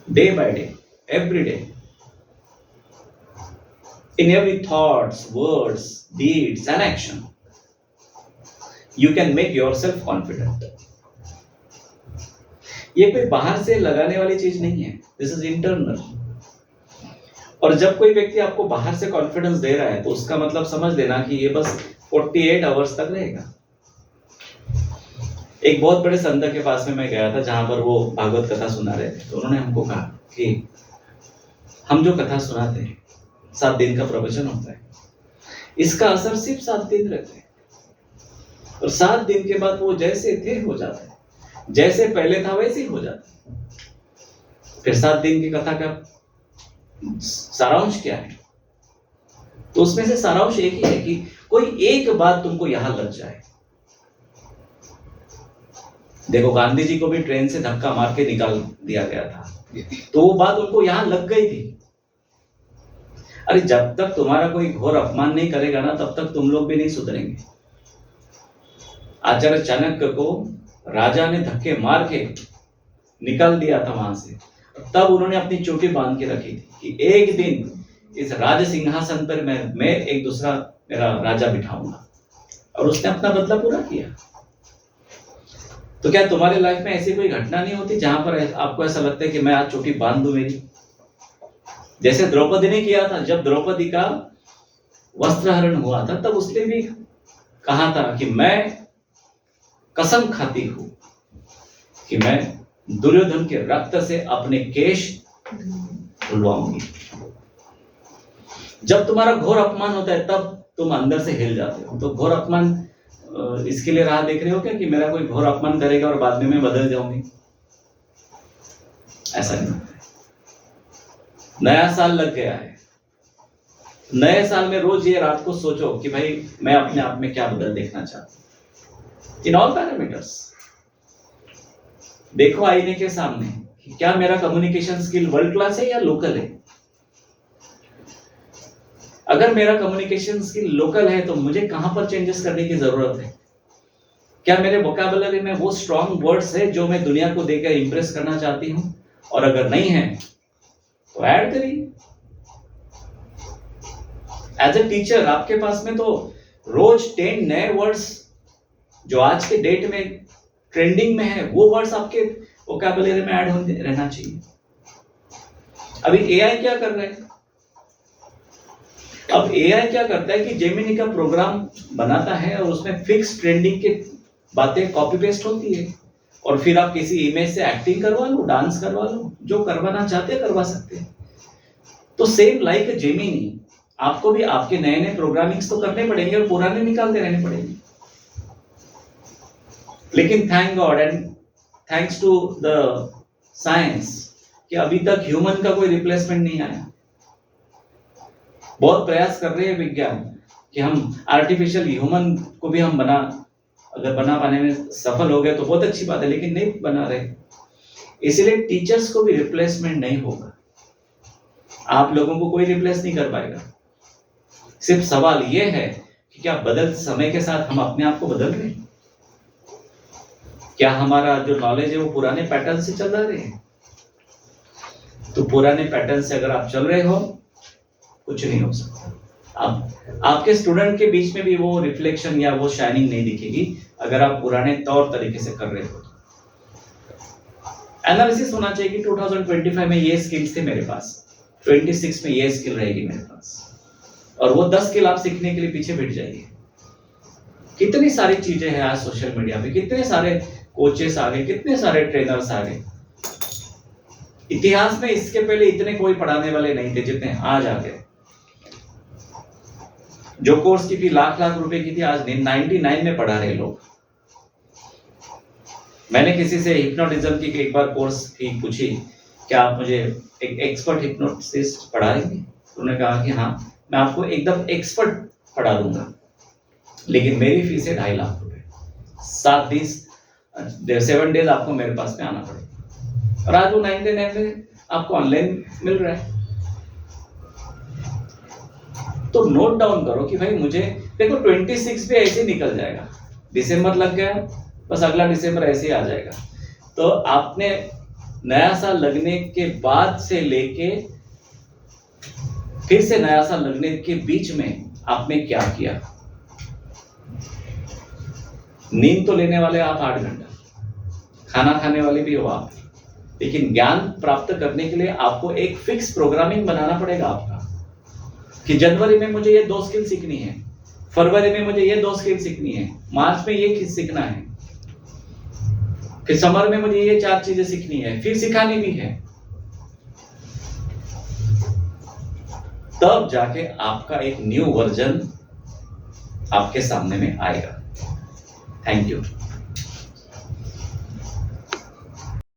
day by day, every day, in every thoughts, words, deeds and action, you can make yourself confident. ये कोई बाहर से लगाने वाली चीज नहीं है, दिस इज इंटरनल। और जब कोई व्यक्ति आपको बाहर से कॉन्फिडेंस दे रहा है तो उसका मतलब समझ लेना कि ये बस 48 आवर्स तक रहेगा। एक बहुत बड़े संत के पास में मैं गया था जहां पर वो भागवत कथा सुना रहे थे, तो उन्होंने हमको कहा कि हम जो कथा सुनाते हैं 7 दिन का प्रवचन होता है, इसका असर सिर्फ 7 दिन रहता है और 7 दिन के बाद वो जैसे थे हो जाता है, जैसे पहले था वैसे ही हो जाता है। फिर 7 दिन की कथा का सारांश क्या है? तो उसमें से सारांश एक ही है कि कोई एक बात तुमको यहां लग जाए। देखो गांधी जी को भी ट्रेन से धक्का मार के निकाल दिया गया था, तो वो बात उनको यहां लग गई थी। अरे जब तक तुम्हारा कोई घोर अपमान नहीं करेगा ना, तब तक तुम लोग भी नहीं सुधरेंगे। आचार्य चाणक्य को राजा ने धक्के मार के निकाल दिया था वहां से, तब उन्होंने अपनी चोटी बांध के रखी थी कि एक दिन इस राज सिंहासन पर मैं एक दूसरा मेरा राजा बिठाऊंगा, और उसने अपना बदला पूरा किया। तो क्या तुम्हारे लाइफ में ऐसी कोई घटना नहीं होती जहां पर आपको ऐसा लगता है कि मैं आज चोटी बांध दूं मेरी? जैसे द्रौपदी ने किया था, जब द्रौपदी का वस्त्रहरण हुआ था तब उसने भी कहा था कि मैं कसम खाती हूं कि मैं दुर्योधन के रक्त से अपने केश धुलवाऊंगी। जब तुम्हारा घोर अपमान होता है तब तुम अंदर से हिल जाते हो। तो घोर अपमान इसके लिए राह देख रहे हो क्या कि मेरा कोई घोर अपमान करेगा और बाद में मैं बदल जाऊंगी? ऐसा नहीं होता है। नया साल लग गया है, नए साल में रोज ये रात को सोचो कि भाई मैं अपने आप में क्या बदल देखना चाहता हूं, इन ऑल पैरामीटर्स। देखो आईने के सामने कि क्या मेरा कम्युनिकेशन स्किल वर्ल्ड क्लास है या लोकल है। अगर मेरा कम्युनिकेशन स्किल लोकल है तो मुझे कहां पर चेंजेस करने की जरूरत है? क्या मेरे वोकैबुलरी में वो स्ट्रॉन्ग वर्ड्स है जो मैं दुनिया को देकर इंप्रेस करना चाहती हूं? और अगर नहीं है तो ऐड करिए। एज ए टीचर आपके पास में तो रोज 10 नए वर्ड्स जो आज के डेट में ट्रेंडिंग में है, वो वर्ड्स आपके वोकैबुलरी में ऐड रहना चाहिए। अभी एआई क्या कर रहा है? अब एआई क्या करता है कि जेमिनी का प्रोग्राम बनाता है और उसमें फिक्स ट्रेंडिंग की बातें कॉपी पेस्ट होती है, और फिर आप किसी इमेज से एक्टिंग करवा लो, डांस करवा लो, जो करवाना चाहते हैं करवा सकते हैं। तो सेम लाइक जेमिनी, आपको भी आपके नए नए प्रोग्रामिंग्स तो करने पड़ेंगे और पुराने निकालते रहने पड़ेंगे। लेकिन thank God and thanks to the science कि अभी तक ह्यूमन का कोई रिप्लेसमेंट नहीं आया। बहुत प्रयास कर रहे हैं विज्ञान कि हम आर्टिफिशियल ह्यूमन को भी हम अगर बना पाने में सफल हो गए तो बहुत अच्छी बात है, लेकिन नहीं बना रहे। इसलिए टीचर्स को भी रिप्लेसमेंट नहीं होगा, आप लोगों को कोई रिप्लेस नहीं कर पाएगा। सिर्फ सवाल यह है कि क्या बदल समय के साथ हम अपने आप को बदल रहे हैं? क्या हमारा जो नॉलेज है वो पुराने पैटर्न से चल रहे हैं? तो पुराने पैटर्न से अगर आप चल रहे हो कुछ नहीं हो सकता। आपके स्टूडेंट के बीच में भी वो रिफ्लेक्शन या वो शाइनिंग नहीं दिखेगी अगर आप पुराने तौर तरीके से कर रहे हो। एनालिसिस होना चाहिए कि 2025 में ये स्किल्स थे मेरे पास, 26 में ये स्किल रहेगी मेरे पास, और वो 10 स्किल आप सीखने के लिए पीछे बैठ जाइए। कितनी सारी चीजें हैं आज सोशल मीडिया पे, कितने सारे कोचेस आ गए, कितने सारे ट्रेनर्स आ गए। इतिहास में इसके पहले इतने कोई पढ़ाने वाले नहीं थे जितने आज आ गए। जो कोर्स की फी लाख लाख रुपए की थी, आज 99 में पढ़ा रहे लोग। मैंने किसी से हिप्नोटिज्म की एक बार कोर्स फी पूछी, क्या आप मुझे एक एक्सपर्ट हिप्नोटिस्ट पढ़ा देंगे? उन्होंने कहा कि हाँ, मैं आपको एकदम एक्सपर्ट पढ़ा दूंगा, लेकिन मेरी फीस है 2.5 लाख रुपए। 7 डेज आपको मेरे पास में आना पड़ेगा, और आज वो 99 में आपको ऑनलाइन मिल रहा है। तो नोट डाउन करो कि भाई मुझे देखो 26 भी ऐसे निकल जाएगा, दिसंबर लग गया, बस अगला दिसंबर ऐसे ही आ जाएगा। तो आपने नया साल लगने के बाद से लेके फिर से नया साल लगने के बीच में आपने क्या किया? नींद तो लेने वाले आप 8 घंटा, खाना खाने वाले भी हो आप, लेकिन ज्ञान प्राप्त करने के लिए आपको एक फिक्स प्रोग्रामिंग बनाना पड़ेगा आपका, कि जनवरी में मुझे ये 2 स्किल सीखनी है, फरवरी में मुझे ये 2 स्किल सीखनी है, मार्च में ये सीखना है, फिर समर में मुझे ये 4 चीजें सीखनी है, फिर सिखानी भी है। तब जाके आपका एक न्यू वर्जन आपके सामने में आएगा। Thank you.